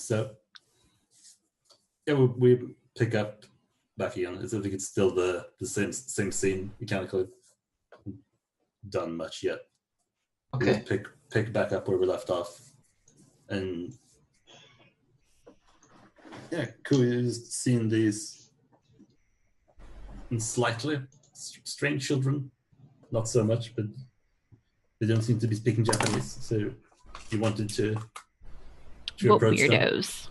So yeah, we pick up back again. I think it's still the same scene. We can't have done much yet. Okay. We pick back up where we left off, and yeah, Kui is seeing these slightly strange children. Not so much, but they don't seem to be speaking Japanese. So you wanted to approach weirdos.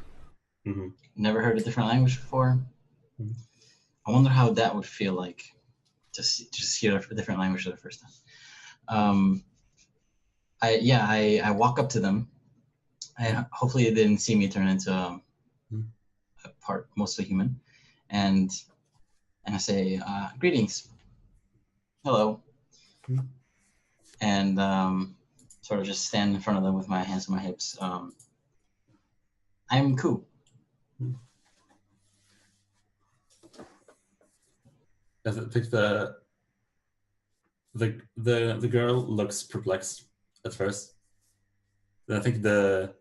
them. Mm-hmm. Never heard a different language before. Mm-hmm. I wonder how that would feel like to hear a different language for the first time. I walk up to them, and hopefully they didn't see me turn into a part mostly human, and I say greetings, hello, and sort of just stand in front of them with my hands on my hips. I'm Ku. I think the girl looks perplexed at first. Then I think the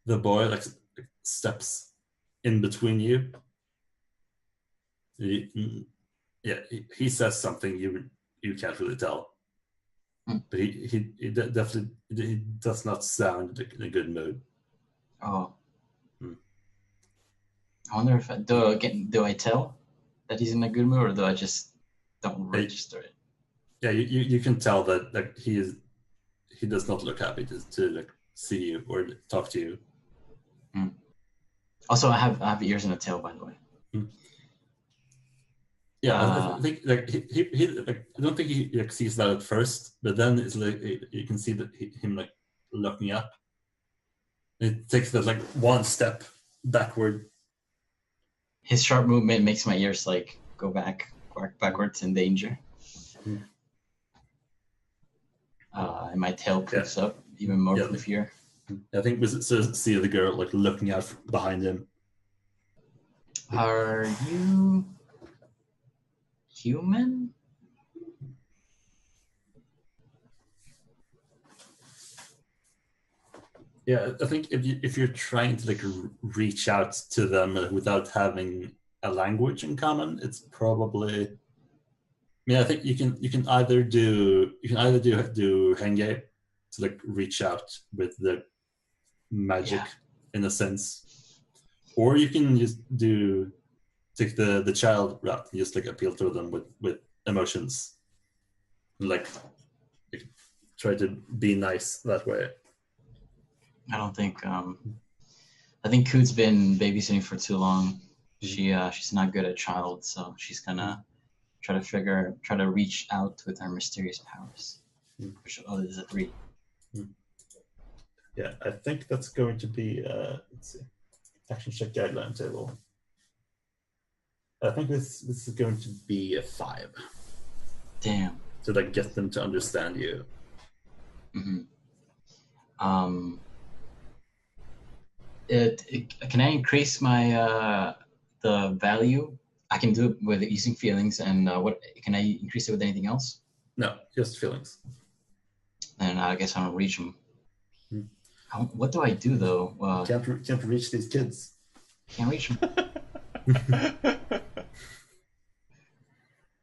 boy like steps in between you. He says something you can't really tell, but he definitely does not sound in a good mood. Oh, I wonder if do I tell that he's in a good mood, or do I just don't register it? Yeah, you can tell that like he does not look happy to like see you or talk to you. Also, I have ears and a tail, by the way. Yeah, I think like he like, I don't think he like, sees that at first, but then it's like you can see that him like looking up. It takes that like one step backward. His sharp movement makes my ears like go backwards in danger. And my tail poofs up even more from fear. I think we see the girl like looking out behind him. Are you human? Yeah, I think if you're trying to like reach out to them without having a language in common, it's probably. I mean, I think you can either do henge to like reach out with the magic in a sense, or you can just take the child route and just like appeal to them with emotions, like try to be nice that way. I don't think. I think Ku's been babysitting for too long. She's not good at child, so she's gonna try to reach out with her mysterious powers. Which is a 3. Yeah, I think that's going to be let's see, action check guideline table. I think this is going to be a 5. Damn. To like get them to understand you. Can I increase my the value? I can do it with using feelings, and what can I increase it with anything else? No, just feelings. Then I guess I don't reach them. What do I do though? Can't reach these kids. Can't reach them.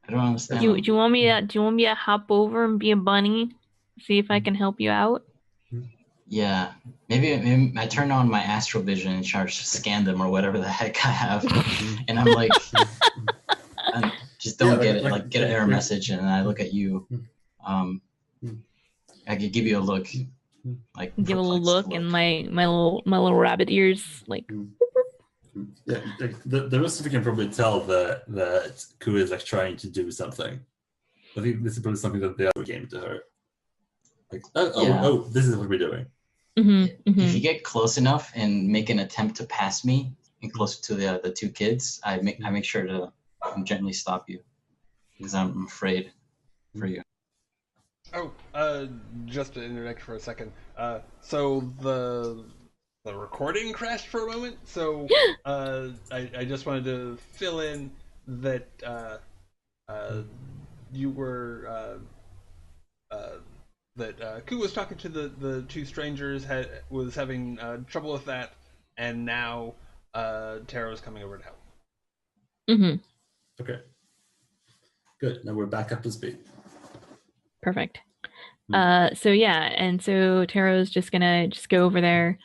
I don't understand. Do you want me to hop over and be a bunny? See if I can help you out? Yeah. Maybe I turn on my astral vision and try to scan them or whatever the heck I have. And I'm like, I just don't get it. Like, get an error message, and I look at you. I could give you a look. Like, give a little look, and my little rabbit ears, like. Yeah, the rest of you can probably tell that Ku is like trying to do something. I think this is probably something that they ever came to her. Like, oh, this is what we're doing. If you get close enough and make an attempt to pass me and closer to the 2 kids, I make sure to gently stop you because I'm afraid for you. Oh, just to interject for a second. So the recording crashed for a moment, so I just wanted to fill in that you were that Ku was talking to the 2 strangers, was having trouble with that, and now Taro is coming over to help. Mm-hmm. Okay. Good. Now we're back up to speed. Perfect. So yeah, and so Taro's just gonna go over there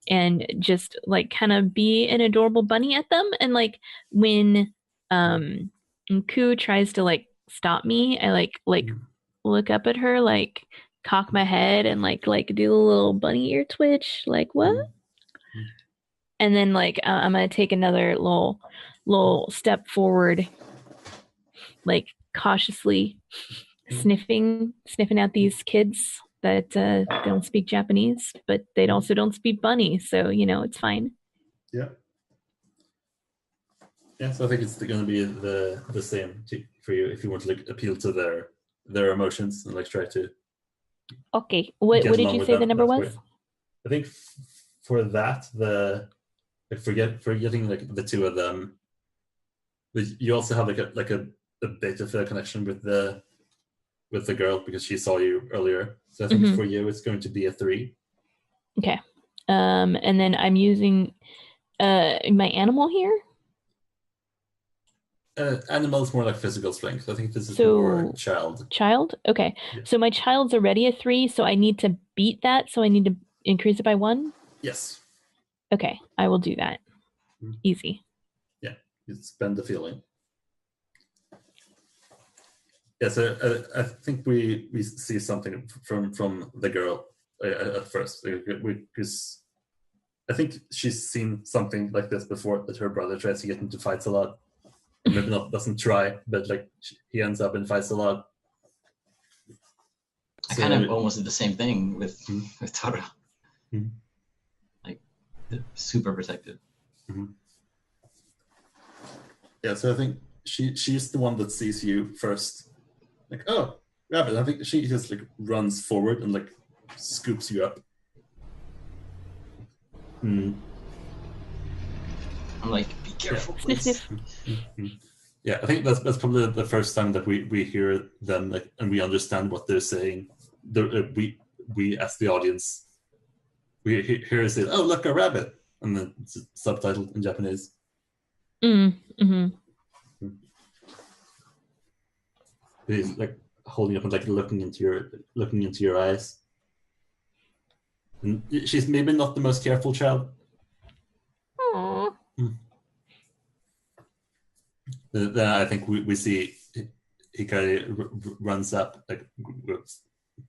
and just like kind of be an adorable bunny at them. And like when Ku tries to like stop me, I like look up at her, like cock my head and like do a little bunny ear twitch, like what? And then like I'm gonna take another little step forward, like cautiously sniffing out these kids that don't speak Japanese, but they also don't speak bunny, so it's fine. Yeah. Yeah, so I think it's going to be the same for you if you want to like appeal to their emotions and like try to. Okay, what did you say the number was? I think for that forgetting like the two of them, you also have like a bit of a connection with the girl because she saw you earlier. So I think for you it's going to be a 3. Okay. And then I'm using my animal here. Animal is more like physical strength. I think this is more child. Child? Okay. Yeah. So my child's already a 3, so I need to beat that, so I need to increase it by 1? Yes. Okay, I will do that. Easy. Yeah, you spend the feeling. Yeah, so I think we see something from the girl at first, because I think she's seen something like this before, that her brother tries to get into fights a lot. Maybe doesn't try, but like he ends up in fights a lot. I kind of almost did the same thing with Taro. Like super protective. Yeah, so I think she's the one that sees you first. Like, oh, rabbit. I think she just like runs forward and like scoops you up. I'm like, be careful, please. Yeah, I think that's probably the first time that we hear them, like, and we understand what they're saying. We as the audience, we hear it say, "Oh, look, a rabbit," and then it's subtitled in Japanese. He's like holding up and like looking into your eyes. And she's maybe not the most careful child. Aww. Then I think we see Hikari runs up, like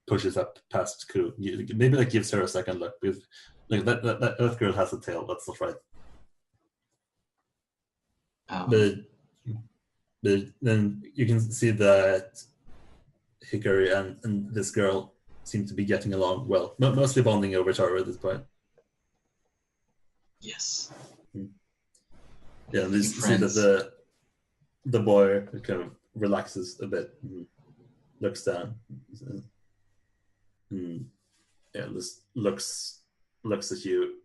pushes up past Ku. Maybe like gives her a second look, because like that girl has a tail. That's not right. But then you can see that Hikari and this girl seem to be getting along well, mostly bonding over Taro at this point. Yes. Yeah, and you see that the boy kind of relaxes a bit and looks down. Yeah, this looks at you.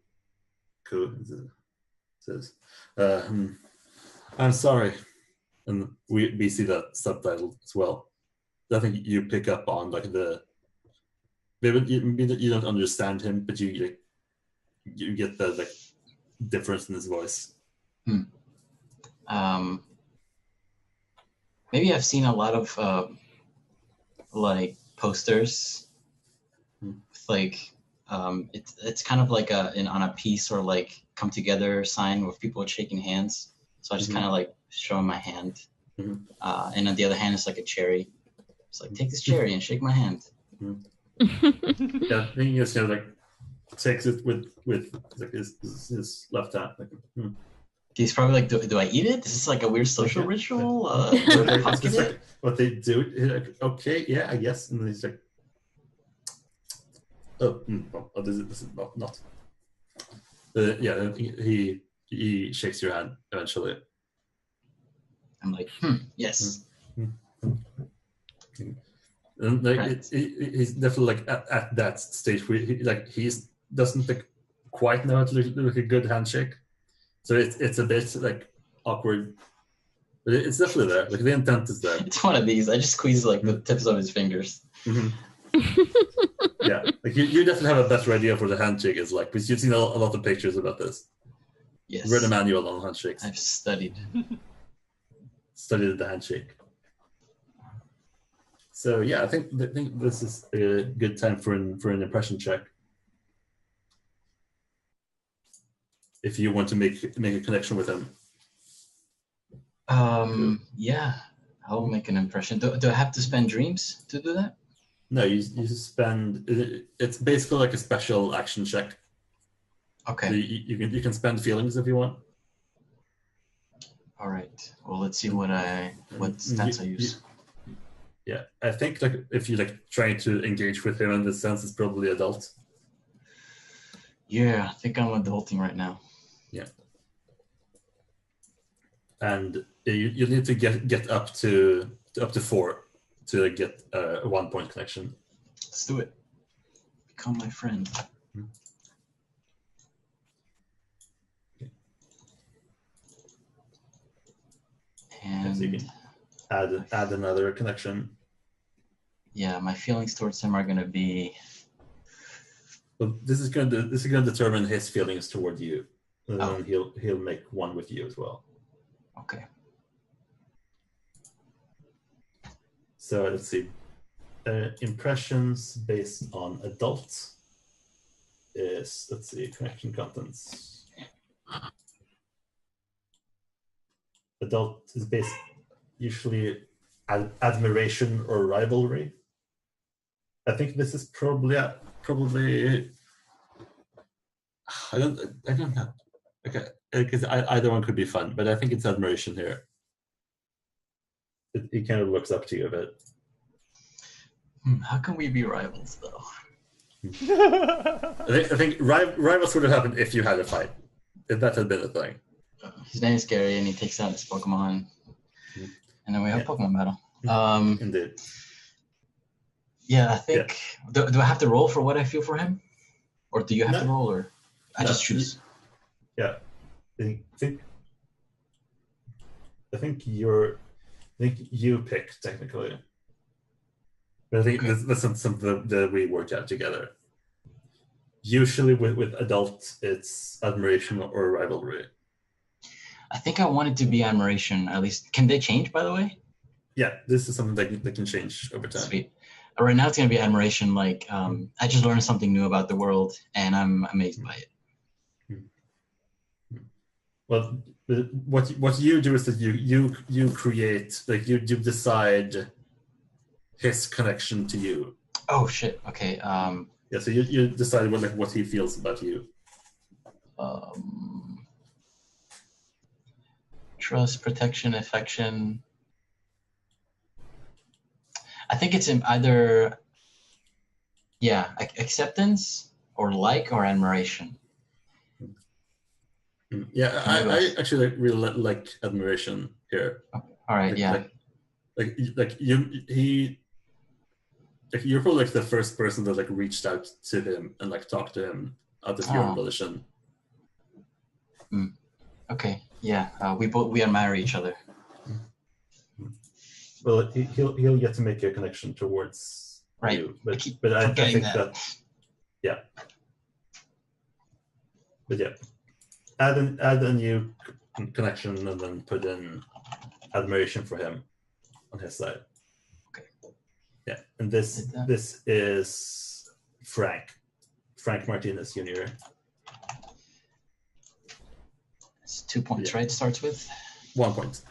Cool. Says, "I'm sorry," and we see that subtitle as well. I think you pick up on like maybe you don't understand him, but you get the like difference in his voice. Maybe I've seen a lot of like posters with like it's kind of like on a piece or like come together sign with people shaking hands. So I just kind of like show him my hand, and on the other hand it's like a cherry. It's like, take this cherry and shake my hand. Yeah, he just like takes it with like his left hand. Like, He's probably like, do I eat it? Is this like a weird social ritual? Like what they do. Like, okay, yeah, I guess. And then he's like, this is not. Yeah, he shakes your hand eventually. I'm like, yes. And like he's definitely like at that stage where he doesn't like quite know how to do like a good handshake, so it's a bit like awkward, but it's definitely there. Like the intent is there. It's one of these. I just squeeze like the tips of his fingers. Yeah, like you definitely have a better idea of what a handshake is like, because you've seen a lot of pictures about this. Yes. Read a manual on handshakes. I've studied. Studied the handshake. So yeah, I think this is a good time for an impression check. If you want to make a connection with him. Yeah, I'll make an impression. Do I have to spend dreams to do that? No, you spend. It's basically like a special action check. Okay. So you can spend feelings if you want. All right. Well, let's see what stats I use. Yeah, I think like if you like trying to engage with him in this sense, it's probably adult. Yeah, I think I'm adulting right now. Yeah. And you need to get up to 4 to get a 1 point connection. Let's do it. Become my friend. And so you can add another connection. Yeah, my feelings towards him are gonna be. Well, this is going to determine his feelings toward you, and then he'll make one with you as well. Okay. So let's see. Impressions based on adults is, let's see, connection contents. Adult is based usually admiration or rivalry. I think this is probably I don't know. Okay, because either one could be fun, but I think it's admiration here. It kind of looks up to you a bit. How can we be rivals, though? I think rivals would have happened if you had a fight. If that had been a thing. His name is Gary, and he takes out his Pokemon. And then we have Pokemon battle. Indeed. Yeah, I think... Yeah. Do I have to roll for what I feel for him? Or do you have to roll, or... I just choose? Yeah. I think you pick, technically. But I think that's something that we work out together. Usually with adults, it's admiration or rivalry. I think I want it to be admiration, at least. Can they change, by the way? Yeah, this is something that can change over time. Sweet. Right now it's going to be admiration, like I just learned something new about the world, and I'm amazed by it. Well, what you do is that you create, like you decide his connection to you. Oh shit! Okay. Yeah, so you decide what he feels about you. Trust, protection, affection. I think it's in either, acceptance or admiration. Yeah, I actually really like admiration here. All right, you're probably like the first person that like reached out to him and like talked to him out of your own volition. Okay, yeah, we admire each other. Well, he'll get to make a connection towards you, but I think that yeah. But yeah, add a new connection and then put in admiration for him on his side. Okay. Yeah, and this is Frank Martinez Jr. It's 2 points, right? Starts with 1 point.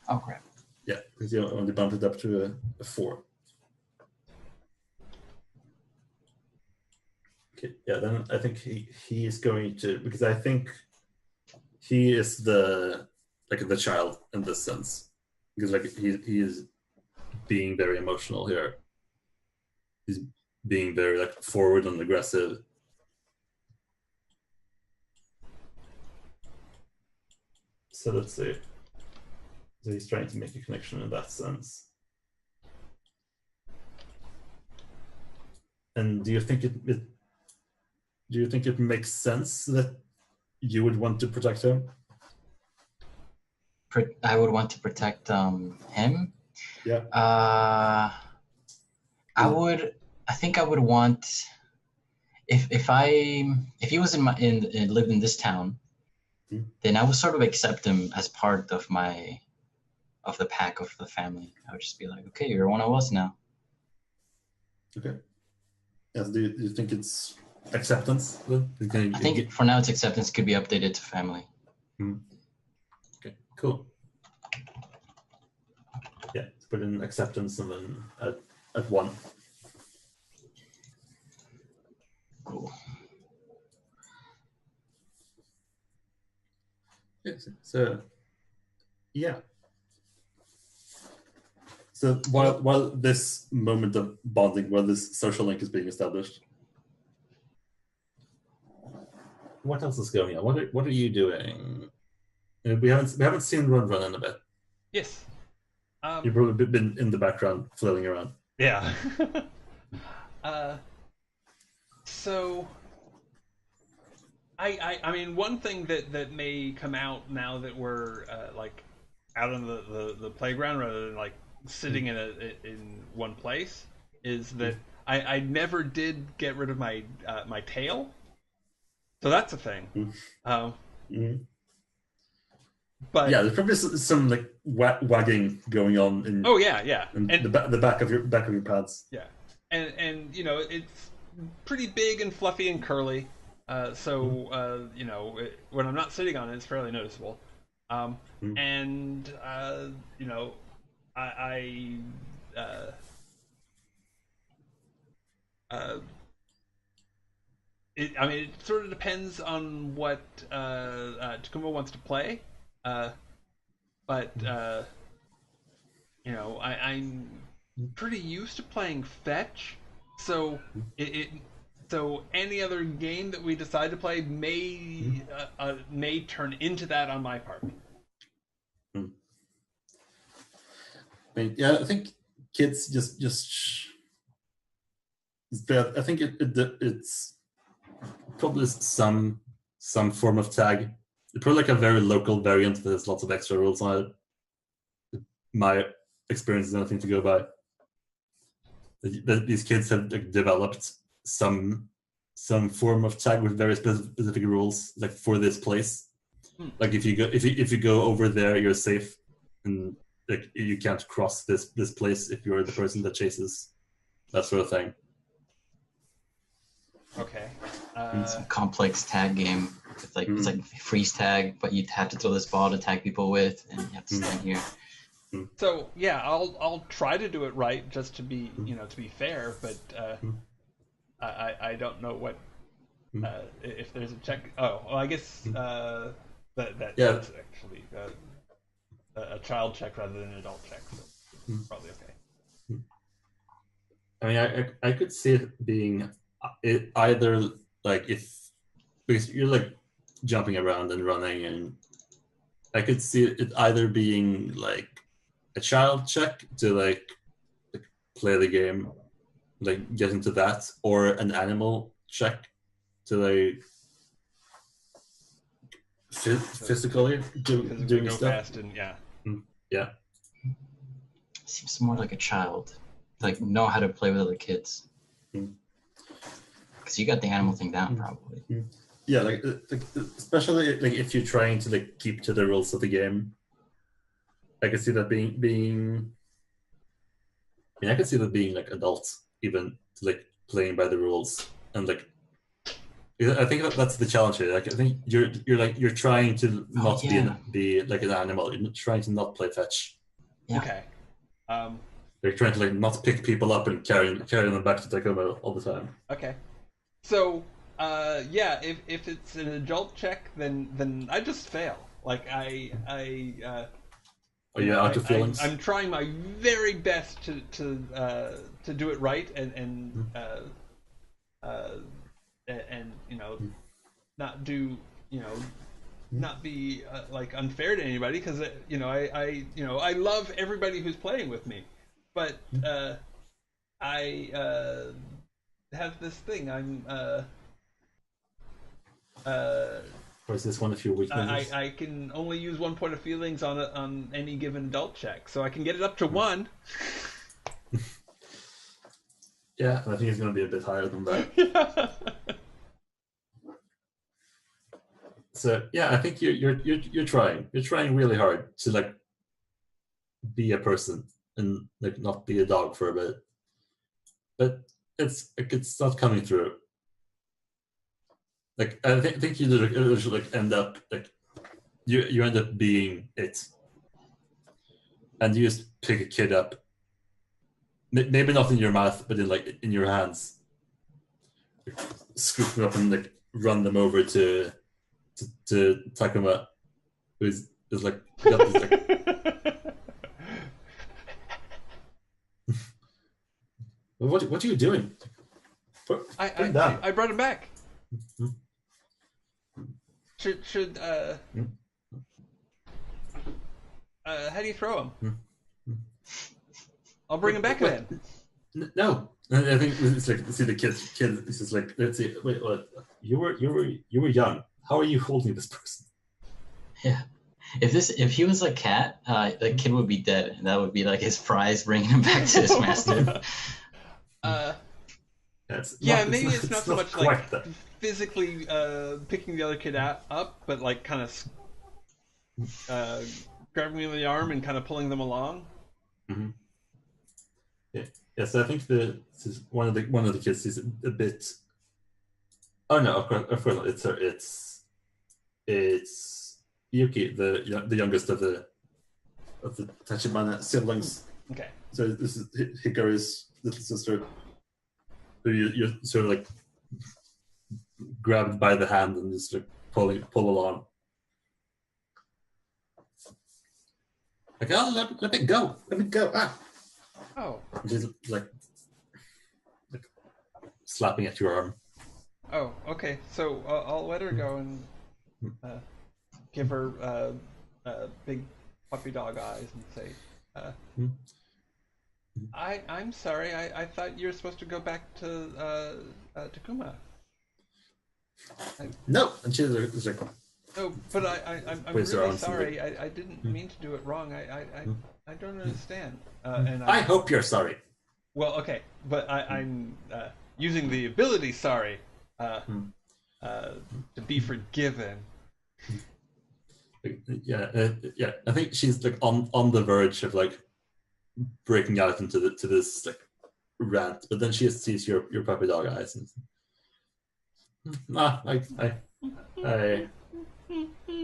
Oh crap. Yeah, because you only bumped it up to a 4. Okay, yeah, then I think he is going to, because I think he is the child in this sense, because like he is being very emotional here. He's being very like forward and aggressive. So let's see. So he's trying to make a connection in that sense. And do you think it makes sense that you would want to protect him? I would want to protect him. Yeah. I think I would want if he was lived in this town, then I would sort of accept him as part of the pack of the family. I would just be like, okay, you're one of us now. Okay. Yes. Do you think it's acceptance? I think for now it's acceptance. Could be updated to family. Okay. Cool. Yeah. Let's put in acceptance and then at 1. Cool. Yes. So, yeah. So while this moment of bonding, while this social link is being established, what else is going on? What are you doing? We haven't seen Run in a bit. Yes. You've probably been in the background flailing around. Yeah. So I mean, one thing that may come out now that we're like out on the playground rather than like sitting in one place is that I never did get rid of my my tail, so that's a thing. But yeah, there's probably some like wagging going on in. Oh yeah. In and the back of your pads. Yeah, and you know it's pretty big and fluffy and curly. So you know, when I'm not sitting on it, it's fairly noticeable. And you know, I mean, it sort of depends on what Takuma wants to play. But you know, I'm pretty used to playing fetch, so so any other game that we decide to play may turn into that on my part. I mean, yeah, I think kids just I think it's probably some form of tag. It's probably like a very local variant that has lots of extra rules on it. My experience is nothing to go by. These kids have like, developed some form of tag with very specific rules, like for this place. Like if you go over there, you're safe, and like you can't cross this place if you're the person that chases, that sort of thing. Okay. Some complex tag game. It's like it's like freeze tag, but you have to throw this ball to tag people with, and you have to stand here. So yeah, I'll try to do it right, just to be to be fair, but I don't know what if there's a check. Oh, well, I guess that's actually a child check rather than an adult check, so probably okay. I mean, I could see it being either like because you're like jumping around and running, and I could see it either being like a child check to like play the game, like get into that, or an animal check to like physically doing stuff. Fast and yeah. Seems more like a child, like know how to play with other kids. Because you got the animal thing down, probably. Yeah, like especially like if you're trying to like keep to the rules of the game. I can see that being. I mean, I can see that being like adults, even like playing by the rules, and like. I think that's the challenge here. Like, I think you're trying to not be like an animal. You're trying to not play fetch. Yeah. Okay. You're trying to like not pick people up and carry them back to Takuma all the time. Okay. So, yeah, if it's an adult check, then I just fail. Like out of feelings. I'm trying my very best to do it right and not do not be like unfair to anybody, because I love everybody who's playing with me, but I have this thing. Or is this one of your weaknesses? I can only use 1 point of feelings on any given adult check, so I can get it up to 1. Yeah, I think it's going to be a bit higher than that. So yeah, I think you're trying. You're trying really hard to like be a person and like not be a dog for a bit, but it's not coming through. Like I think you should like end up like you end up being it, and you just pick a kid up. Maybe not in your mouth, but in like in your hands. Scoop them up and like run them over to Takuma, who's like got this like. What are you doing? Put him down. I brought him back. Mm-hmm. Should how do you throw him? Mm-hmm. I'll bring him back then. No, I think it's like see the kid. This is like let's see. Wait, what? You were young. How are you holding this person? Yeah. If he was a cat, the kid would be dead, and that would be like his prize, bringing him back to his master. Maybe it's not so much like physically picking the other kid up, but like kind of grabbing me in the arm and kind of pulling them along. Mm-hmm. Yeah. Yes, I think one of the kids is a bit. Oh no! Of course not. It's Yuki, the youngest of the Tachibana siblings. Okay. So this is Hikaru's little sister, who you're sort of like grabbed by the hand and just like pull along. Like, oh, let me go! Let me go! Ah! Oh. And she's like slapping at your arm. Oh, okay. So I'll let her go and give her big puppy dog eyes and say, I'm sorry. I thought you were supposed to go back to Takuma. No, and she's like. No, but I'm really sorry. I didn't mean to do it wrong. I don't understand. And I hope you're sorry. Well, okay, but I'm using the ability sorry to be forgiven. Yeah. I think she's like on the verge of like breaking out into this like rant, but then she sees your puppy dog eyes and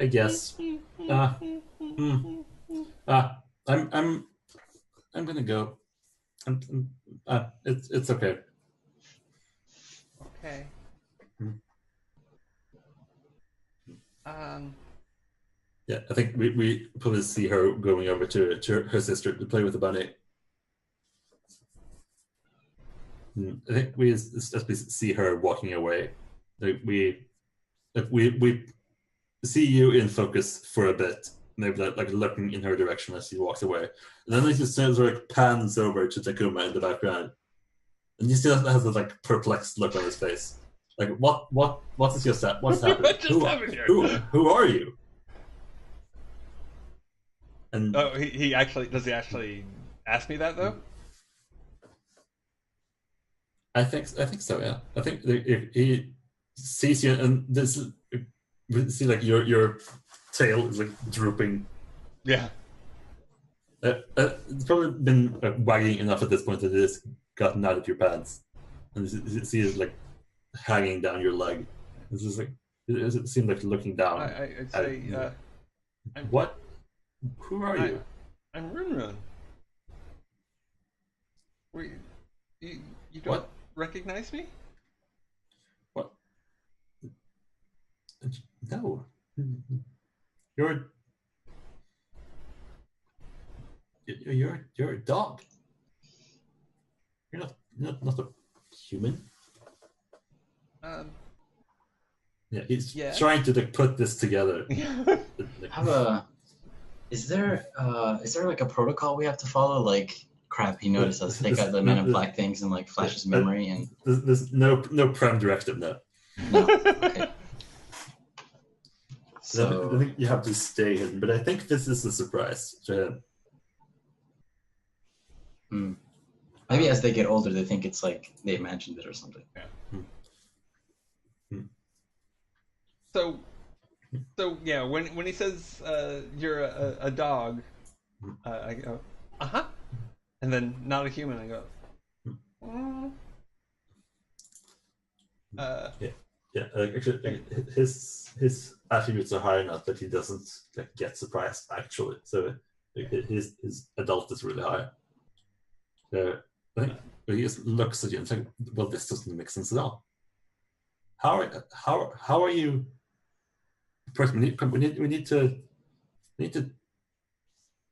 I guess. I'm gonna go. It's okay. Okay. Yeah, I think we probably see her going over to her sister to play with the bunny. I think we see her walking away. Like we see you in focus for a bit, maybe like looking in her direction as she walks away. And then he just sort of like pans over to Takuma in the background, and you still has this like perplexed look on his face. Like what is your step? What's happening? What just happened here? Who are you? And he actually does he actually ask me that though? I think so. Yeah, I think if he sees you and this. See, like your tail is like drooping. Yeah. It's probably been wagging enough at this point that it has gotten out of your pants, and you see it like hanging down your leg. It's just like it seemed like looking down. I'd say, what? Who are you? I'm Run. You don't recognize me? What? No. You're a dog. You're not a human. Yeah, he's trying to like put this together. Is there like a protocol we have to follow? Like, crap, he noticed us. Take out the Men in Black things and like flash his memory and. There's no prem directive now. No. Okay. So I think you have to stay hidden, but I think this is a surprise to him. Maybe as they get older, they think it's like they imagined it or something. Yeah. So, So yeah, when he says you're a dog, I go, and then not a human. I go, Yeah. Actually, his attributes are high enough that he doesn't like get surprised. Actually, so his adult is really high. So I think he just looks at you and thinks, "Well, this doesn't make sense at all. How are you?" First, we need to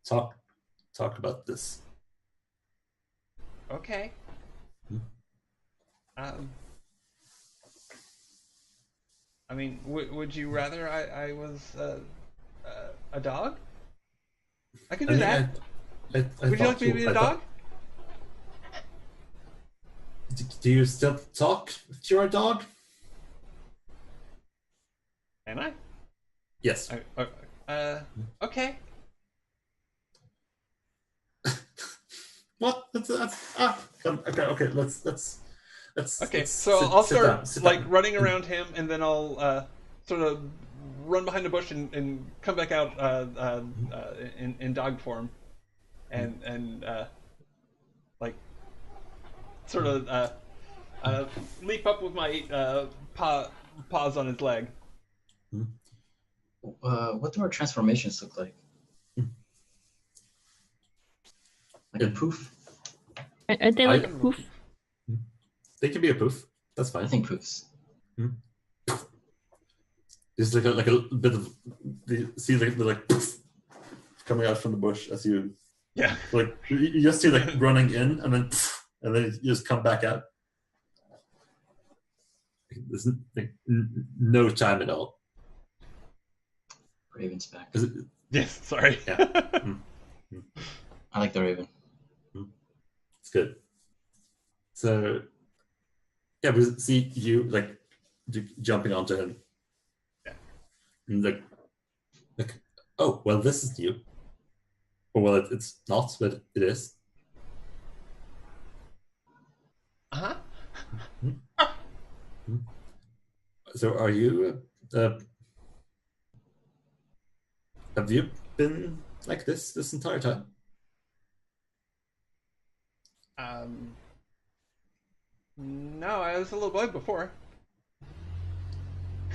talk about this. okay. I mean, would you rather I was a dog? I can do that. Would you like me to be a dog? Do you still talk if you're a dog? Am I? Yes. Okay. What? Okay. Let's. Okay, let's so I'll start running around him, and then I'll sort of run behind a bush and come back out in dog form, and like sort of leap up with my paws on his leg. What do our transformations look like? Like a poof? Are they like a poof? They can be a poof. That's fine. I think poofs. There's like a bit of see like poof, coming out from the bush as you like you just see like running in and then poof, and then you just come back out. There's like, no time at all. Raven's back. Yes, sorry. Yeah. I like the Raven. It's good. So yeah, we see you like jumping onto him. Yeah. And like, oh well, this is new. Or well, it's not, but it is. So are you? Have you been like this entire time? No, I was a little boy before.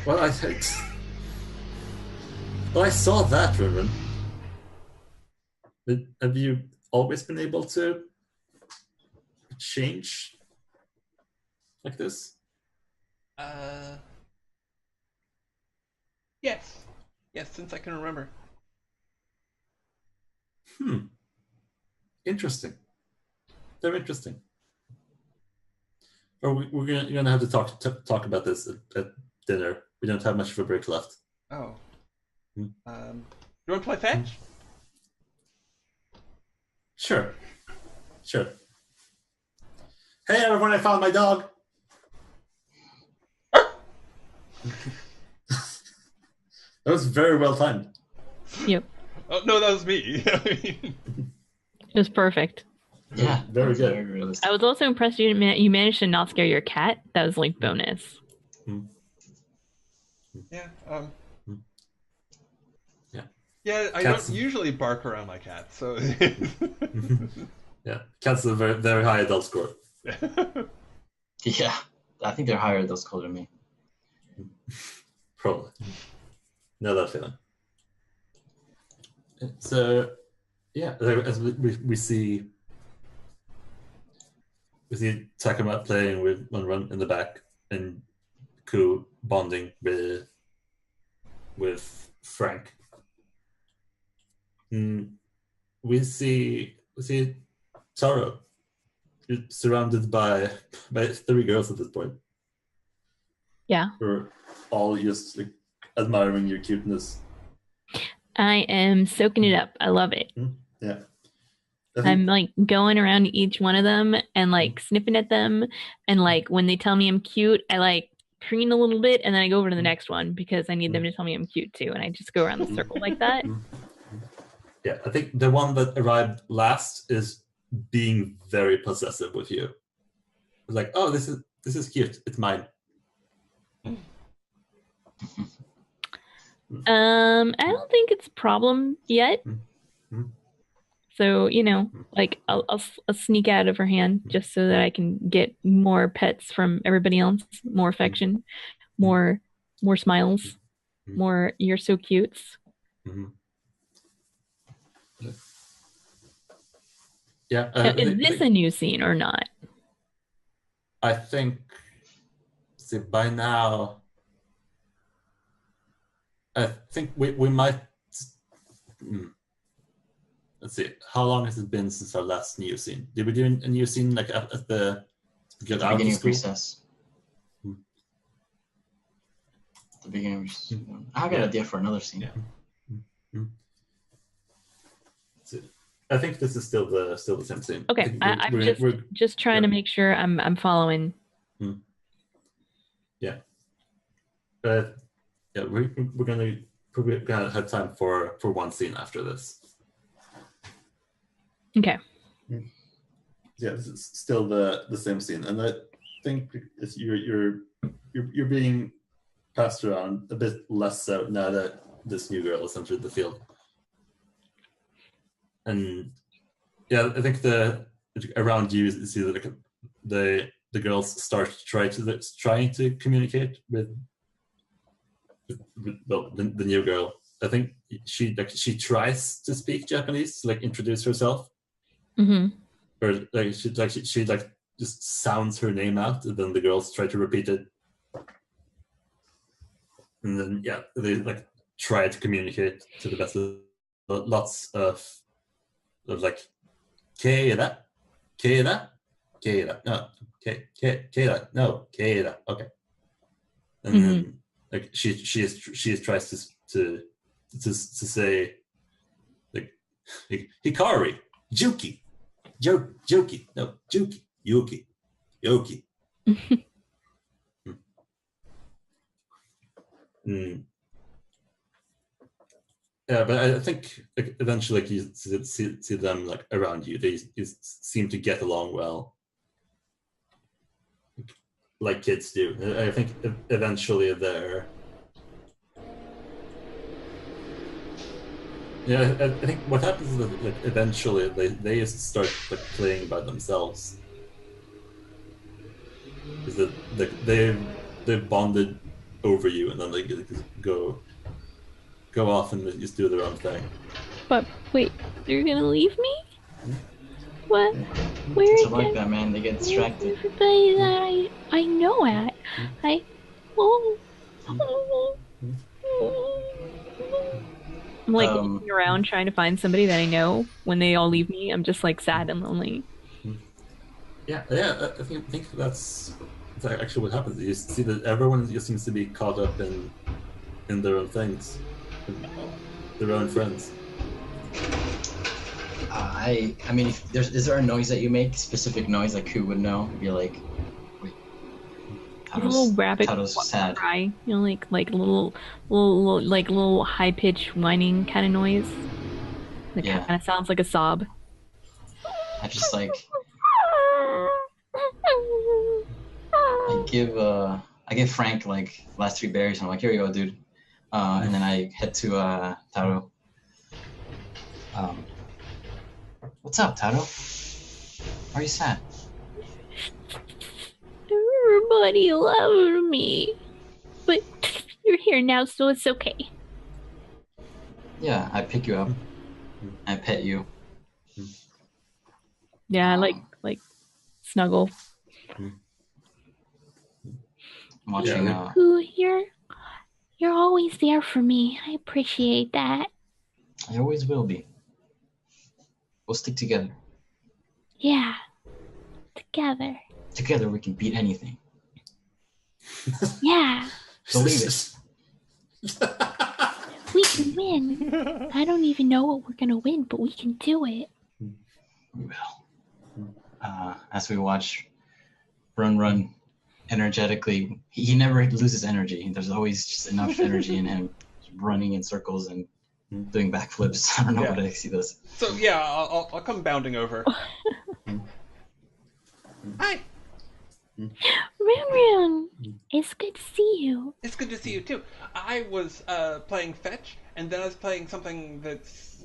Well, I saw that, Riven. But have you always been able to change like this? Yes, since I can remember. Interesting. Very interesting. Or you're gonna have to talk about this at dinner. We don't have much of a break left. Oh. You want to play fetch? Sure. Hey everyone! I found my dog. That was very well timed. Yep. Oh no, that was me. It was perfect. Yeah, very good. Very realistic. I was also impressed you managed to not scare your cat. That was like bonus. Yeah. Yeah. Yeah, I don't usually bark around my cat, so. Yeah, cats have a very, very high adult score. Yeah, I think they're higher those color than me. Probably. Know that feeling. So, yeah, as we see Takuma playing with Monrun in the back and Ku bonding with Frank. We see Taro. You're surrounded by 3 girls at this point. Yeah. We're all just like admiring your cuteness. I am soaking it up. I love it. Yeah. I'm like going around each one of them and like sniffing at them, and like when they tell me I'm cute, I like preen a little bit and then I go over to the next one because I need them to tell me I'm cute too, and I just go around the circle like that. Yeah, I think the one that arrived last is being very possessive with you. It's like, oh, this is cute. It's mine. I don't think it's a problem yet. Mhm. So, like I'll sneak out of her hand just so that I can get more pets from everybody else, more affection, more smiles, more "you're so cute." Mhm. Yeah. Is this a new scene or not? I think. See, by now, I think we might. Let's see. How long has it been since our last new scene? Did we do a new scene like at the get The out of beginning of school? recess. The beginning of I got an idea for another scene. Yeah. I think this is still the same scene. Okay, I'm just trying to make sure I'm following. Yeah. But yeah, we're probably gonna have time for one scene after this. Okay. Yeah, this is still the same scene, and I think you're being passed around a bit less so now that this new girl has entered the field. And yeah, I think around you see that like the girls start trying to communicate with the new girl. I think she tries to speak Japanese to like introduce herself. Mm-hmm. Or like she just sounds her name out, and then the girls try to repeat it. And then yeah, they like try to communicate to the best of lots of like Keira, no, Keira, no, Keira, okay. And then like she tries to say like Hikari, Juki, Joki, no, Juki, Yuki, Yoki. Yeah, but I think like, eventually like, you see them like around you. They seem to get along well, like kids do. I think eventually they're. Yeah, I think what happens is that like, eventually they start like playing by themselves. Is that like they've bonded over you, and then they go off and just do their own thing. But wait, you're gonna leave me? What? Where? It's like that, man. They get distracted. Everybody that I know at. I'm like looking around trying to find somebody that I know. When they all leave me, I'm just like sad and lonely. Yeah. I think that's actually what happens. You see that everyone just seems to be caught up in their own things, their own friends. I mean, is there a noise that you make, specific noise like who would know? If you're like, wait, a little rabbit cry, like little high pitched whining kind of noise. That kind of sounds like a sob. I just like I give Frank like last 3 berries. And I'm like, here you go, dude. And then I head to Taro. What's up, Taro? Why are you sad? Everybody loved me, but you're here now, so it's okay. Yeah, I pick you up. I pet you. Yeah, like snuggle. I'm watching. You're always there for me. I appreciate that. I always will be. We'll stick together. Yeah, together. Together we can beat anything. Yeah. Believe it. We can win. I don't even know what we're gonna win, but we can do it. We will. As we watch run energetically, he never loses energy. There's always just enough energy in him, running in circles and doing backflips. I don't know what I see this. So yeah, I'll come bounding over. Hi. Rin, it's good to see you. It's good to see you too. I was playing fetch, and then I was playing something that's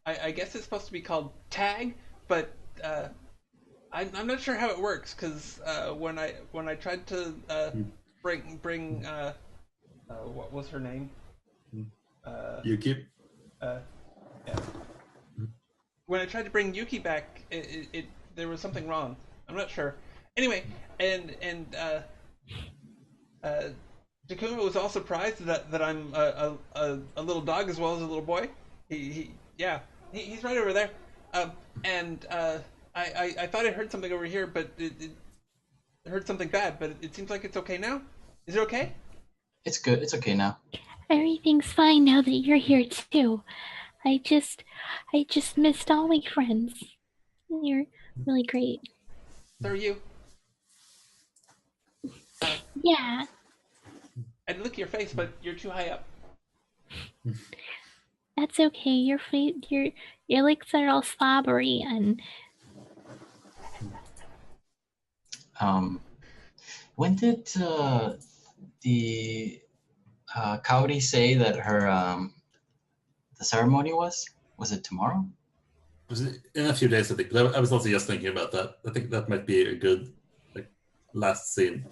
I guess it's supposed to be called tag, but I'm not sure how it works because when I tried to bring what was her name? Yuki. Yeah. When I tried to bring Yuki back, it there was something wrong. I'm not sure. Anyway, and Takuma was all surprised that I'm a little dog as well as a little boy. He's right over there. And I thought I heard something over here, but it heard something bad. But it seems like it's okay now. Is it okay? It's good. It's okay now. Everything's fine now that you're here too. I just missed all my friends. You're really great. So are you. Yeah. I'd lick your face, but you're too high up. That's okay. Your licks are all slobbery and. When did the Kaori say that her the ceremony was? Was it tomorrow? Was it in a few days? I think. But I was also just thinking about that. I think that might be a good last scene.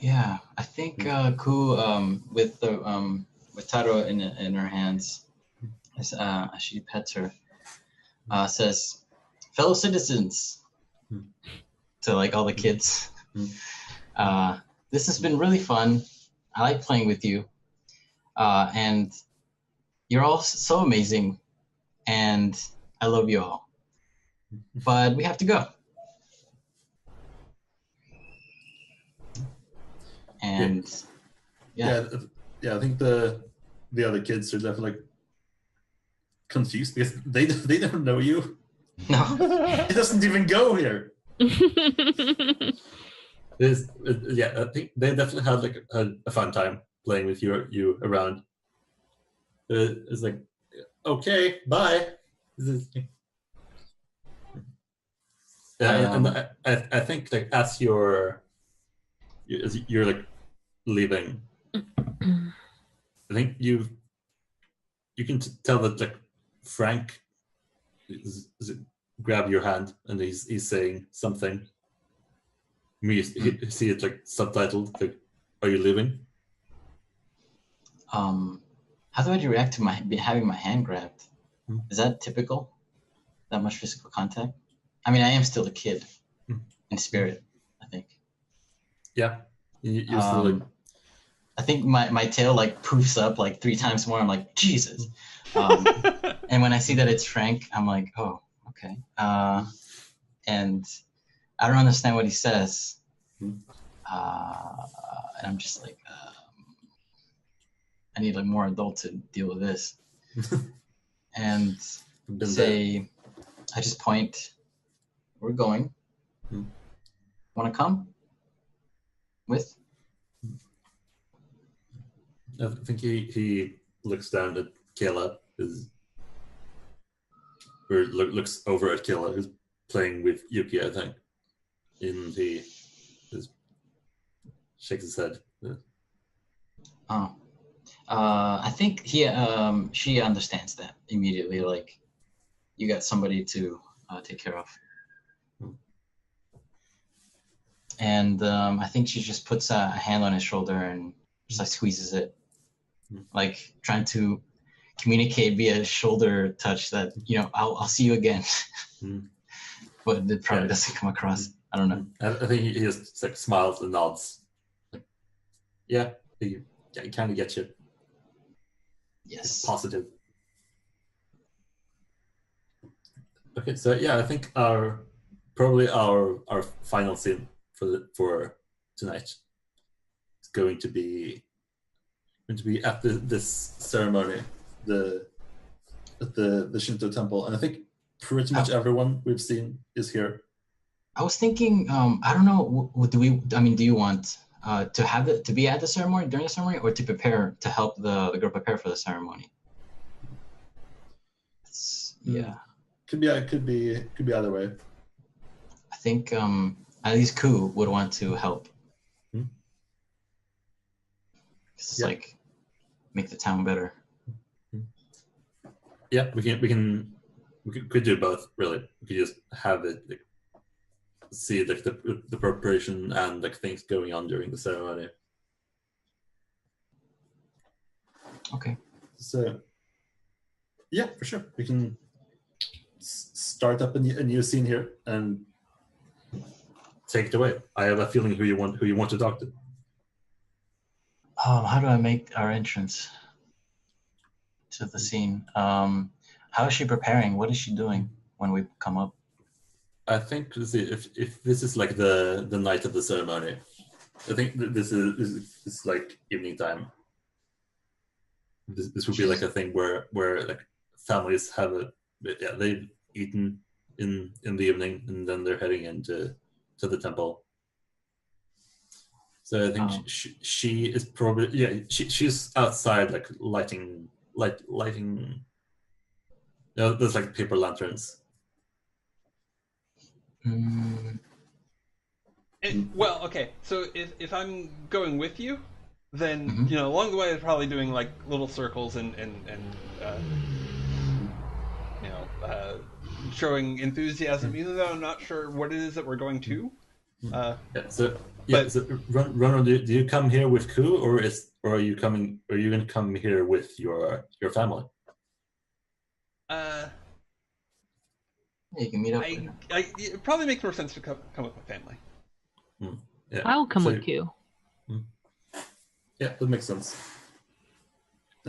Yeah, I think Ku with Taro in her hands, as she pets her, says, "Fellow citizens," to all the kids. This has been really fun. I like playing with you, and you're all so amazing, and I love you all. But we have to go. And yeah, I think the other kids are definitely confused because they don't know you. No, it doesn't even go here. I think they definitely had a fun time playing with you around. It's like, okay, bye. And I think as you're leaving, I think you can tell that Frank grab your hand and he's saying something. You see it subtitled. Are you leaving? How do I react to having my hand grabbed? Is that typical? That much physical contact? I mean, I am still a kid in spirit, I think. Yeah, you're still I think my tail poofs up 3 times more. I'm like, Jesus. And when I see that it's Frank, I'm like, oh, okay. And I don't understand what he says. And I'm just like, I need more adult to deal with this. And I just point, we're going. Want to come with? I think he looks down at Kayla, or looks over at Kayla, who's playing with Yuki, I think. And he shakes his head. Oh. I think she understands that immediately. You got somebody to take care of. And I think she just puts a hand on his shoulder and just squeezes it, trying to communicate via shoulder touch that I'll see you again. But it probably doesn't come across. I don't know. I think he just smiles and nods. Yeah, he kind of gets you. Yes. It's positive. Okay, so I think our final scene for tonight is going to be at this ceremony, the Shinto temple, and I think pretty much everyone we've seen is here. I was thinking, I don't know, do you want to be at the ceremony during the ceremony, or to help the girl prepare for the ceremony? Could be either way. I think at least Ku would want to help. It's like make the town better. Yeah, we could do both. Really, we could just have it like, see like the preparation and like things going on during the ceremony. Okay. So, yeah, for sure, we can start up a new scene here and take it away. I have a feeling who you want to talk to. How do I make our entrance to the scene? How is she preparing? What is she doing when we come up? I think if this is like the night of the ceremony, I think this is like evening time. This would be like a thing where like families have they've eaten in the evening and then they're heading into the temple. So I think she is probably she's outside like lighting. There's like paper lanterns. Well, okay. So if I'm going with you, then along the way I'm probably doing like little circles and showing enthusiasm, even though I'm not sure what it is that we're going to. So Ronald, do you come here with Ku, or are you going to come here with your family? You can meet up. It probably makes more sense to come with my family. Yeah. I'll come with you. Yeah, that makes sense.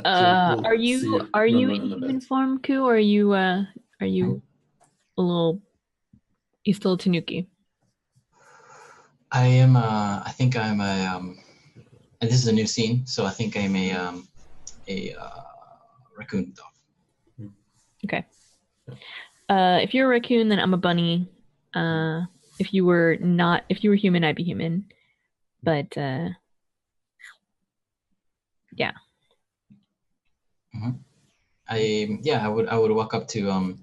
Are you in human form, Ku, or are you a little? You still Tanuki? I am. I think I'm a. And this is a new scene, so I think I'm a raccoon dog. Okay. If you're a raccoon, then I'm a bunny. If you were human, I'd be human. But yeah. I would walk up to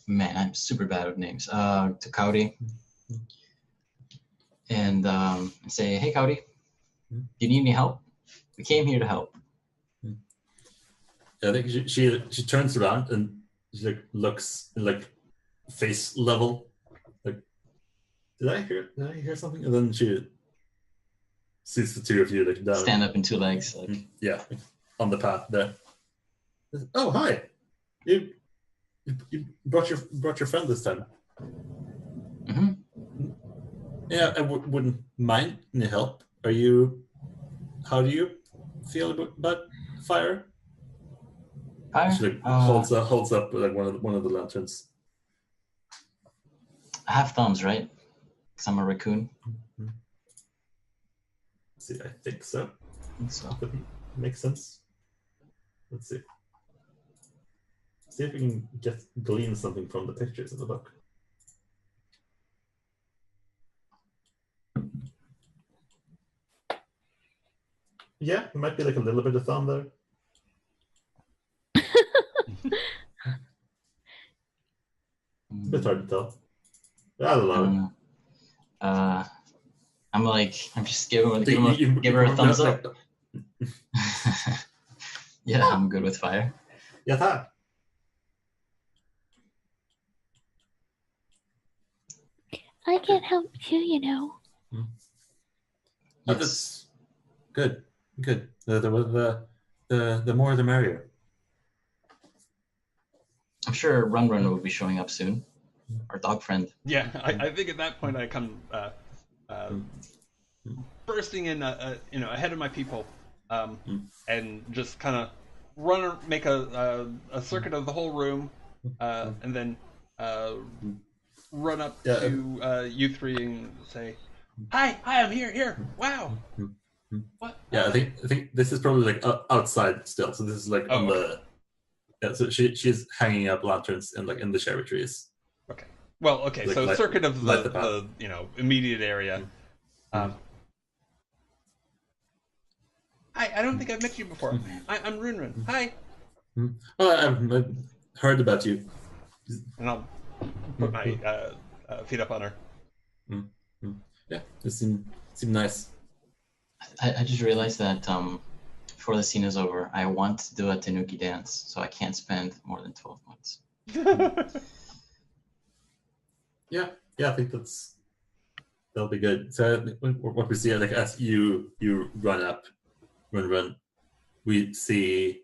man, I'm super bad with names. To Cowdy. And say, hey Cowdy, do you need any help? We came here to help. I think she turns around and she like looks like face level. Like, did I hear something? And then she sees the two of you like down. Stand up in two legs. Like. Yeah, on the path there. Oh, hi. You brought your friend this time. Mm-hmm. Yeah, I wouldn't mind any help. How do you feel about fire? Fire? She like, holds up like one of the lanterns. I have thumbs, right? Because I'm a raccoon. Mm-hmm. See, I think so. So. That makes sense. Let's see. See if we can glean something from the pictures in the book. Yeah, it might be like a little bit of thumb there. A bit hard to tell. I don't know. I'm just give her a thumbs up. Yeah, I'm good with fire. Yeah, I can't help too, you know. Yes. That's good. The more the merrier. I'm sure Run will be showing up soon. Our dog friend. Yeah, I think at that point I come bursting in, ahead of my people, and just kind of make a circuit of the whole room, and then run up to you three and say, "Hi, I'm here. Wow." What? Yeah, I think this is probably like outside still. So this is like on the. Yeah, so she's hanging up lanterns in the cherry trees. Okay. Well, okay. Like, so circuit of the immediate area. Mm-hmm. Hi, I don't think I've met you before. I'm Run. Hi. Mm-hmm. Oh, I've heard about you. And I'll put my feet up on her. Yeah, it seemed nice. I just realized that before the scene is over, I want to do a Tanuki dance, so I can't spend more than 12 months. Yeah, I think that'll be good. So what we see, like as you run up, run, we see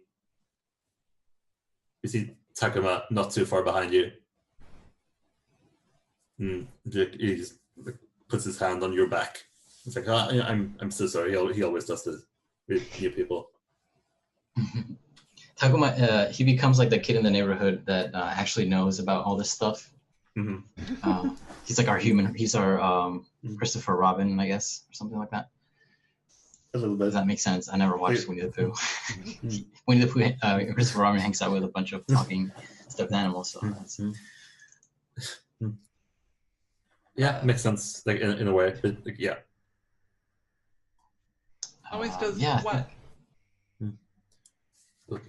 Takuma not too far behind you. And he just puts his hand on your back. It's like, I'm so sorry. He always does this with new people. Takuma, he becomes like the kid in the neighborhood that actually knows about all this stuff. Mm-hmm. He's like he's our Christopher Robin, I guess, or something like that. A little bit. Does that make sense? I never watched Winnie the Pooh. Winnie the Pooh, Christopher Robin hangs out with a bunch of talking stuffed animals. So that's... Yeah, makes sense. Like in a way, but like, yeah. Always does what? Look,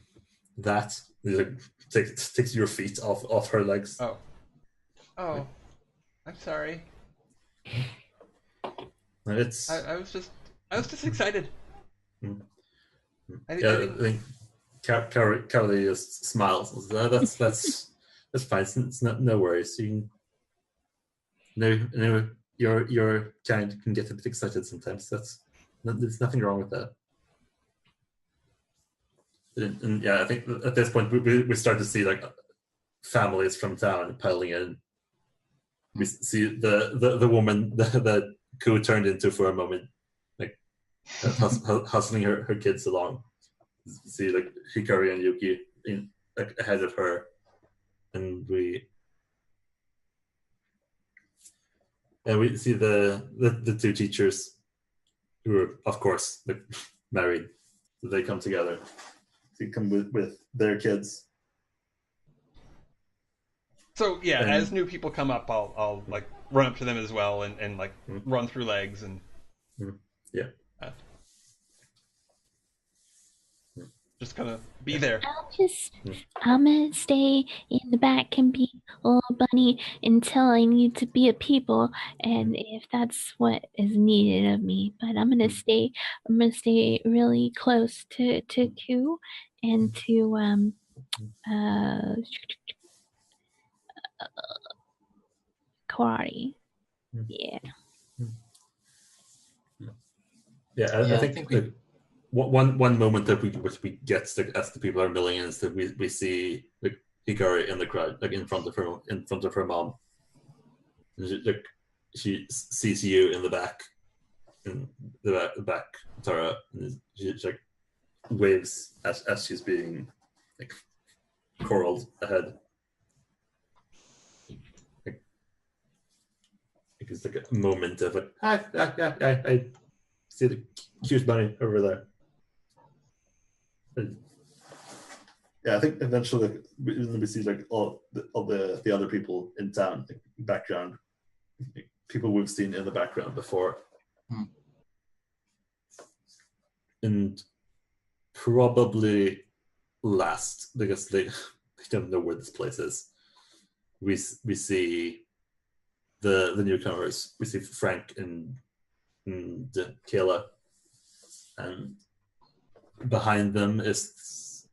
that like, takes your feet off her legs. Oh, I'm sorry. It's. I was just excited. I think Carly just smiles. That's fine. It's no worries. You know, your kind can get a bit excited sometimes. There's nothing wrong with that. And yeah, I think at this point we start to see like families from town piling in. We see the woman that Ku turned into for a moment, like hustling her kids along. We see like Hikari and Yuki like ahead of her, and we see the two teachers who are, of course, like, married. So they come together. They come with their kids. So yeah, as new people come up, I'll like run up to them as well and like run through legs and just kind of be there. I'm gonna stay in the back and be a little bunny until I need to be a people, and if that's what is needed of me. But I'm gonna stay really close to Ku and to Karate. Yeah. I think like, one moment that we get as the people are milling in is that we see like Hikari in the crowd, like in front of her mom. She sees you in the back, Tara, and she like waves as she's being like corralled ahead. It's like a moment of like, I see the cute bunny over there. And yeah, I think eventually we see like all the other people in town, like, background, people we've seen in the background before. And probably last, because they don't know where this place is, we see the newcomers. We see Frank and Kayla, and behind them is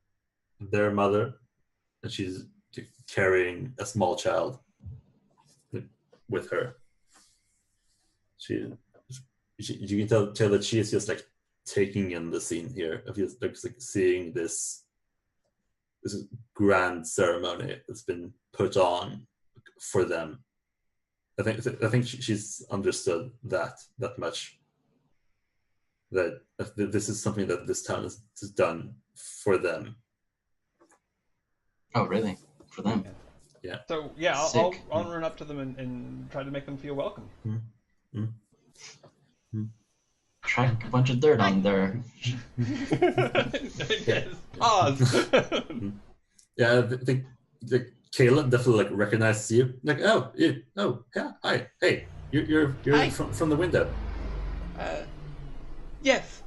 their mother, and she's carrying a small child with her. You can tell that she is just like taking in the scene here of just like seeing this grand ceremony that's been put on for them. I think she's understood that much, that this is something that this town has done for them. Oh, really? For them? Yeah. So yeah, I'll run up to them and try to make them feel welcome. Track a bunch of dirt on there. Yes. Pause. Yeah, I think Kayla definitely like recognizes you. Like, yeah, hi, hey, you're hi. From the window. Yes,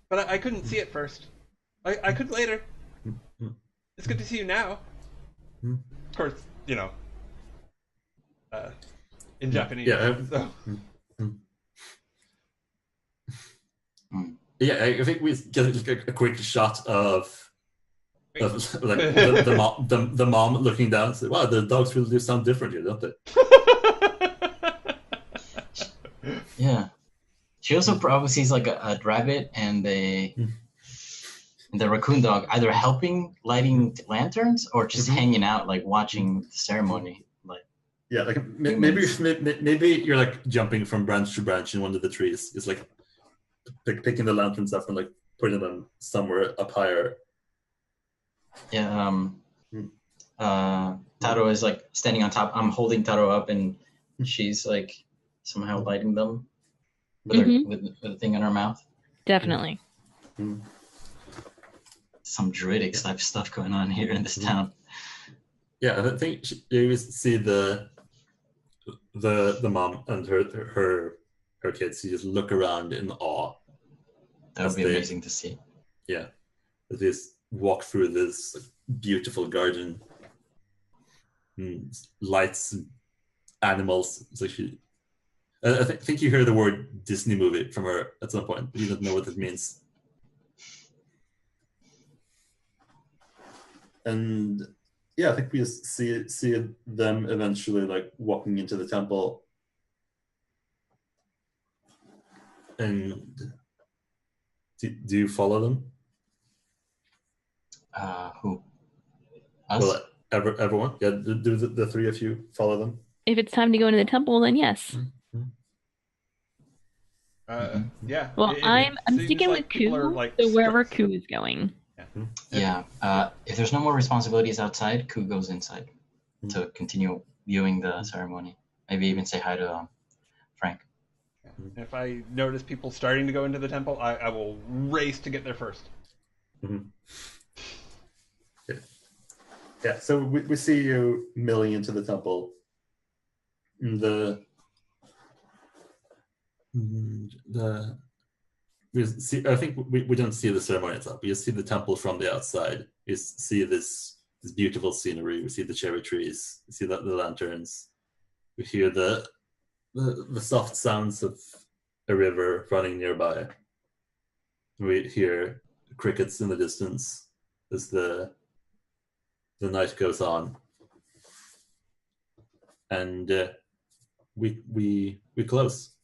but I couldn't see it first. I could later. It's good to see you now. Of course, in Japanese. Yeah. So. Yeah, I think we get like a quick shot of like the mom looking down and say, "Wow, the dogs really do sound different here, don't they?" Yeah. She also probably sees like a rabbit and the raccoon dog either helping lighting lanterns or just hanging out, like watching the ceremony. Like, yeah, like maybe you're like jumping from branch to branch in one of the trees. It's like picking the lanterns up and like putting them somewhere up higher. Yeah. Taro is like standing on top. I'm holding Taro up, and she's like somehow lighting them with her with a thing in her mouth. Definitely. Some druidic type stuff going on here in this town. Yeah, I think you see the mom and her kids. You just look around in awe. That would be amazing to see. Yeah, as they walk through this beautiful garden, lights, animals. It's actually, I think you hear the word Disney movie from her at some point, but you don't know what it means. And yeah, I think we just see them eventually like walking into the temple. And do you follow them? Who? Us? Well, everyone? Yeah, do the three of you follow them? If it's time to go into the temple, then yes. Yeah. Well, I'm sticking with Ku, like, so wherever Ku is going. Yeah. If there's no more responsibilities outside, Ku goes inside to continue viewing the ceremony. Maybe even say hi to Frank. If I notice people starting to go into the temple, I will race to get there first. Yeah, so we see you milling into the temple. I think we don't see the ceremony itself. We just see the temple from the outside. You see this beautiful scenery. We see the cherry trees. We see the lanterns. We hear the soft sounds of a river running nearby. We hear crickets in the distance as the night goes on, and we close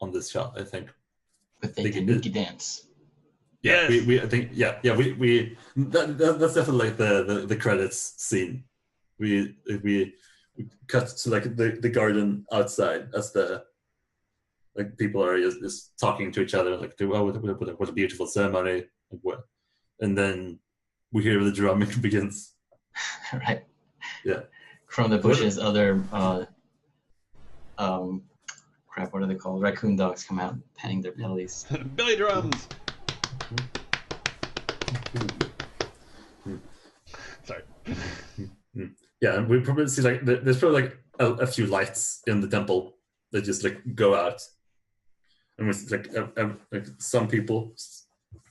on this shot, I think. With the Tanuki dance. Yeah, yes. I think we that's definitely like the credits scene. We cut to like the garden outside as the like people are just talking to each other like, oh, what a beautiful ceremony, and then we hear the drumming begins. Right. Yeah. From the bushes, other crap, what are they called? Raccoon dogs come out patting their bellies. Belly drums. Sorry. Yeah, and we probably see like there's probably like a few lights in the temple that just like go out, and we see like some people,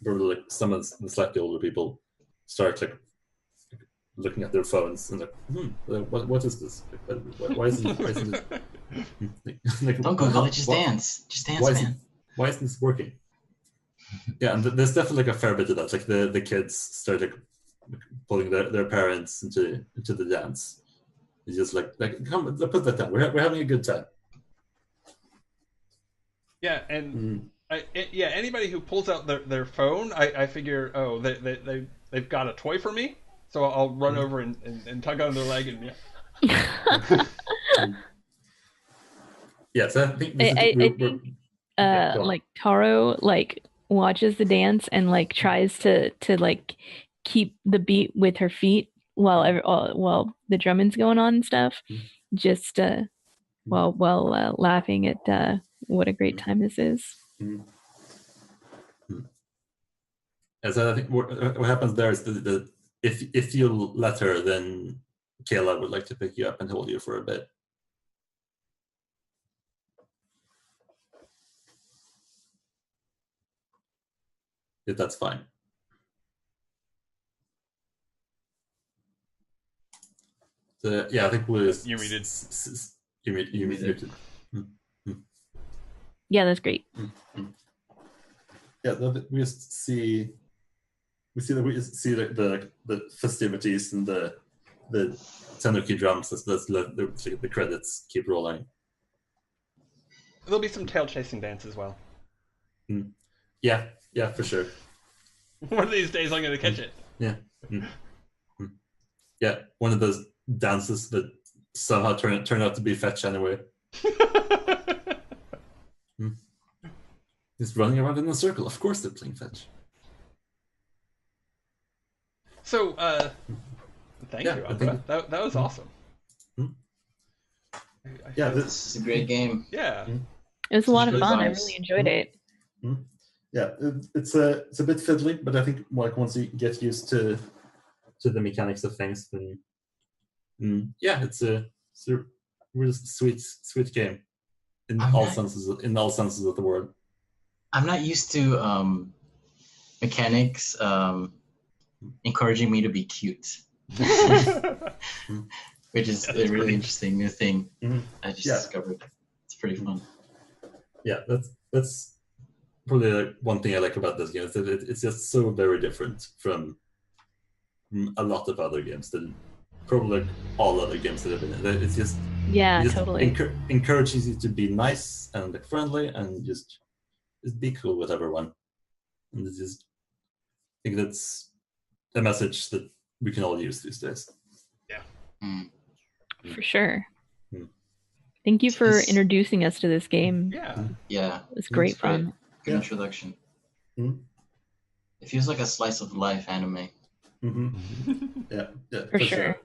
probably like some of the slightly older people, start like looking at their phones and like, what is this? Why isn't it? Like, don't Google it, just dance, man. Why isn't this working? Yeah, and there's definitely like a fair bit of that. Like the kids start like pulling their parents into the dance. It's just like come put that down. We're having a good time. Yeah, and anybody who pulls out their phone, I figure, oh, they've got a toy for me, so I'll run over and tug on their leg and yeah. So I think like Taro like watches the dance and like tries to like keep the beat with her feet while the drumming's going on and stuff, just while laughing at what a great time this is. And so I think what happens there is that if you let her, then Kayla would like to pick you up and hold you for a bit. If that's fine. So, yeah, I think we'll you read it. You muted. Yeah, that's great. Yeah, we just see the festivities and the Tanuki drums as the credits keep rolling. There'll be some tail chasing dance as well. Yeah, for sure. One of these days I'm going to catch it. Yeah. Yeah, one of those dances that somehow turn out to be fetch anyway. Just running around in a circle. Of course they're playing fetch. So, thank you, Umbra. That was awesome. This is a great game. Yeah. It was a lot of really fun. nice. I really enjoyed it. Yeah, it's a bit fiddly, but I think like once you get used to the mechanics of things, then it's a really sweet game in all senses of the word. I'm not used to mechanics encouraging me to be cute, which is a really interesting new thing I just discovered. It's pretty fun. Yeah, that's probably one thing I like about this game. Is that it's just so very different from a lot of other games, that probably all other games that have been in. It's just totally encourages you to be nice and friendly and just be cool with everyone. And I think that's a message that we can all use these days. Yeah. For sure. Thank you for introducing us to this game. Yeah. It was great fun. Good introduction. It feels like a slice of life anime. Yeah, for sure.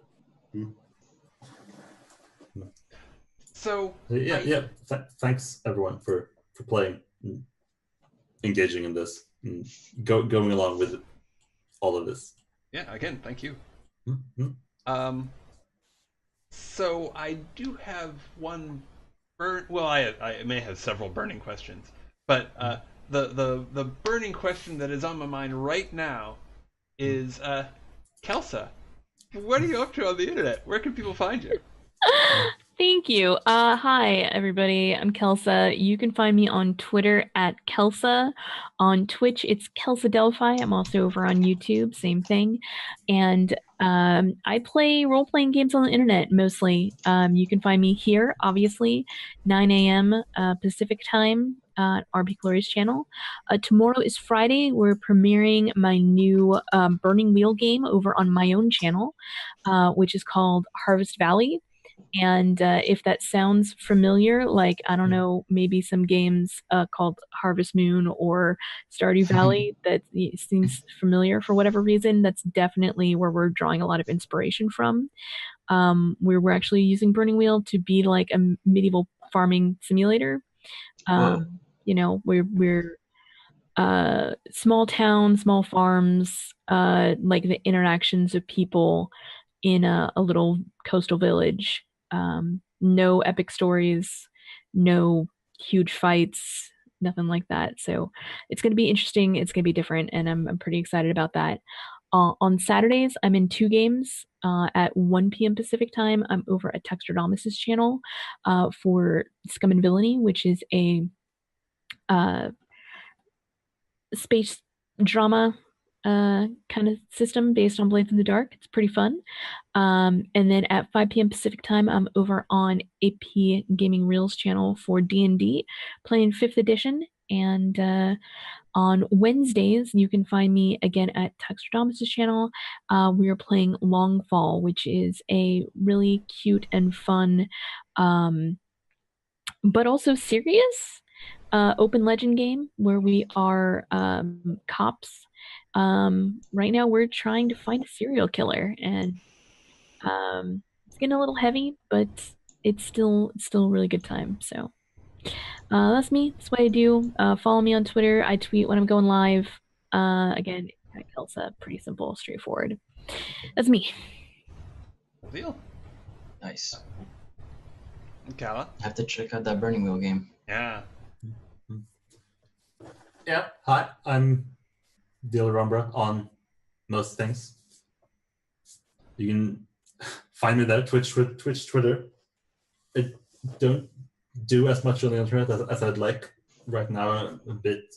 So thanks everyone for playing, and engaging in this, and going along with all of this. Yeah, again, thank you. So I do have one I may have several burning questions, but the burning question that is on my mind right now is Kelsa, what are you up to on the internet? Where can people find you? Thank you. Hi, everybody. I'm Kelsa. You can find me on Twitter at Kelsa. On Twitch, it's Kelsa Delphi. I'm also over on YouTube, same thing. And I play role-playing games on the internet, mostly. You can find me here, obviously, 9 a.m. Pacific time on RPGlory's channel. Tomorrow is Friday. We're premiering my new Burning Wheel game over on my own channel, which is called Harvest Valley. And if that sounds familiar, like, I don't know, maybe some games called Harvest Moon or Stardew Valley, that seems familiar for whatever reason, that's definitely where we're drawing a lot of inspiration from. We're actually using Burning Wheel to be like a medieval farming simulator. We're small towns, small farms, like the interactions of people in a little coastal village. No epic stories, no huge fights, nothing like that. So it's going to be interesting. It's going to be different, and I'm pretty excited about that. On Saturdays, I'm in 2 games. At 1 p.m. Pacific time, I'm over at Textrodamus's channel for Scum and Villainy, which is a space drama kind of system based on Blades in the Dark. It's pretty fun. And then at 5 p.m. Pacific time, I'm over on AP Gaming Reels channel for D&D, playing 5th edition. And on Wednesdays, you can find me again at Textrodamus's channel. We are playing Longfall, which is a really cute and fun, but also serious open legend game where we are cops. Right now we're trying to find a serial killer, and it's getting a little heavy, but it's still a really good time. So that's me. That's what I do. Follow me on Twitter. I tweet when I'm going live. Again, Kelsa, pretty simple, straightforward. That's me. Deal. Nice. Kala? I have to check out that Burning Wheel game. Yeah. Yeah. Hi, I'm Dealer Umbra on most things. You can find me there, Twitch, Twitter. don't do as much on the internet as I'd like right now. I'm a bit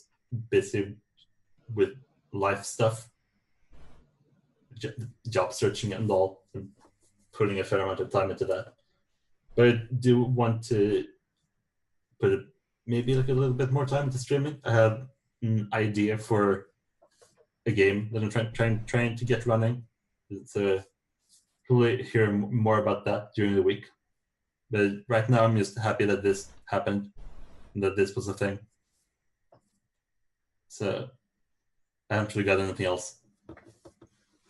busy with life stuff, job searching and all, and putting a fair amount of time into that. But I do want to put maybe like a little bit more time into streaming. I have an idea for a game that I'm trying to get running. So probably hear more about that during the week. But right now I'm just happy that this happened and that this was a thing. So I haven't really got anything else.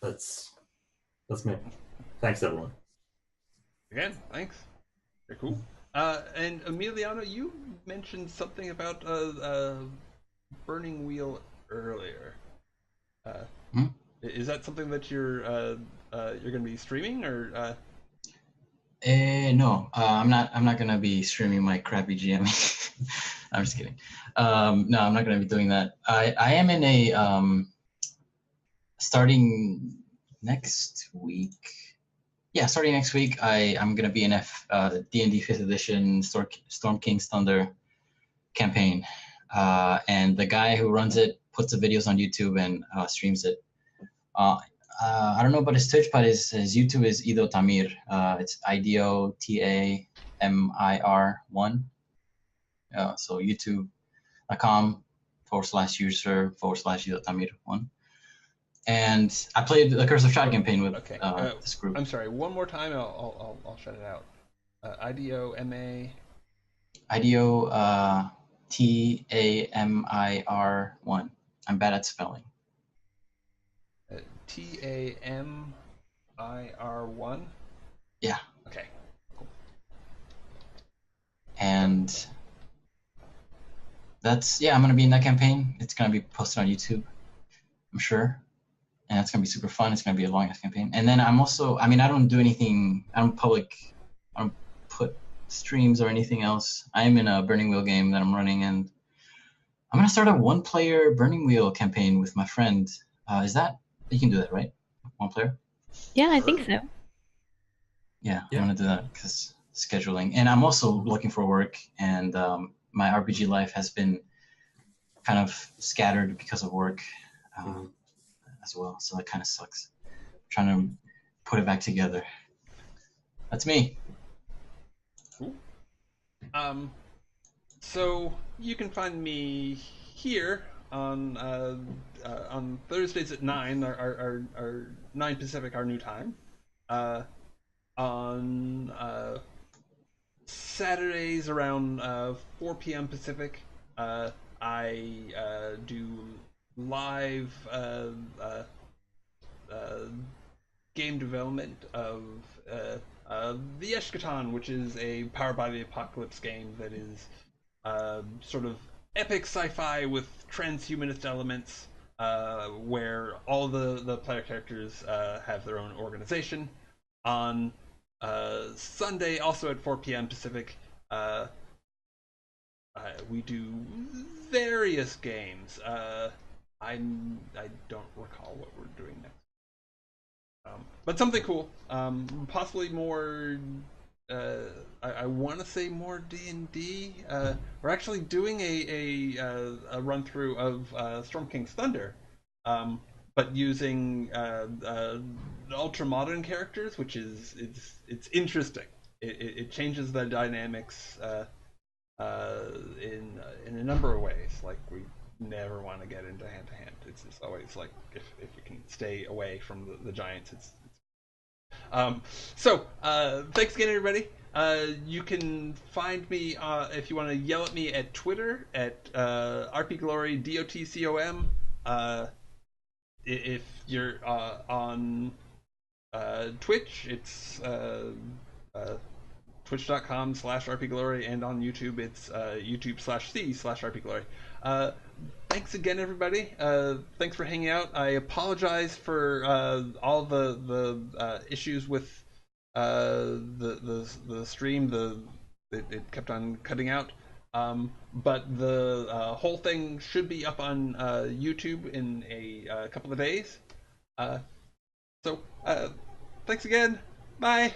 That's me. Thanks everyone. Again, thanks. Very cool. And Emiliano, you mentioned something about Burning Wheel earlier. Is that something that you're going to be streaming, or? No, I'm not. I'm not going to be streaming my crappy GMing. I'm just kidding. No, I'm not going to be doing that. I am in a starting next week. Yeah, starting next week, I'm going to be in D&D 5th edition Storm King's Thunder campaign. And the guy who runs it puts the videos on YouTube and streams it. I don't know about his Twitch, but his YouTube is Ido Tamir. It's IDOTAMIR1. So youtube.com/user/Ido Tamir1. And I played the Curse of Shad campaign with this group. I'm sorry, one more time, I'll shut it out. IDOMA. IDO TAMIR1. I'm bad at spelling. TAMIR1? Yeah. Okay. Cool. And that's, I'm going to be in that campaign. It's going to be posted on YouTube, I'm sure. And it's going to be super fun. It's going to be a long campaign. And then I'm also, I don't do anything, I don't put streams or anything else. I'm in a Burning Wheel game that I'm running, and I'm going to start a one-player Burning Wheel campaign with my friend. You can do that, right? One player? Yeah, I think so. Yeah, I'm going to do that because scheduling. And I'm also looking for work, and my RPG life has been kind of scattered because of work as well. So that kind of sucks. I'm trying to put it back together. That's me. Cool. So you can find me here on Thursdays at 9, our 9 Pacific, our new time. On Saturdays around 4 p.m. Pacific, I do live game development of the Eshkatan, which is a Powered by the Apocalypse game that is sort of epic sci-fi with transhumanist elements, where all the player characters have their own organization. On Sunday, also at 4 p.m. Pacific, we do various games. I don't recall what we're doing next. But something cool. Possibly more. I want to say more D&D. We're actually doing a run through of Storm King's Thunder, but using ultra modern characters, which is it's interesting. It changes the dynamics in a number of ways. Like, we never want to get into hand to hand. It's always like, if you can stay away from the giants, it's so thanks again, everybody. You can find me if you want to yell at me at Twitter at RPGlory DOTCOM. If you're on Twitch, it's twitch.com/RPGlory, and on YouTube it's YouTube/C/RPGlory. Thanks again, everybody. Thanks for hanging out. I apologize for all the issues with the stream. It kept on cutting out. But the whole thing should be up on YouTube in a couple of days. So thanks again. Bye.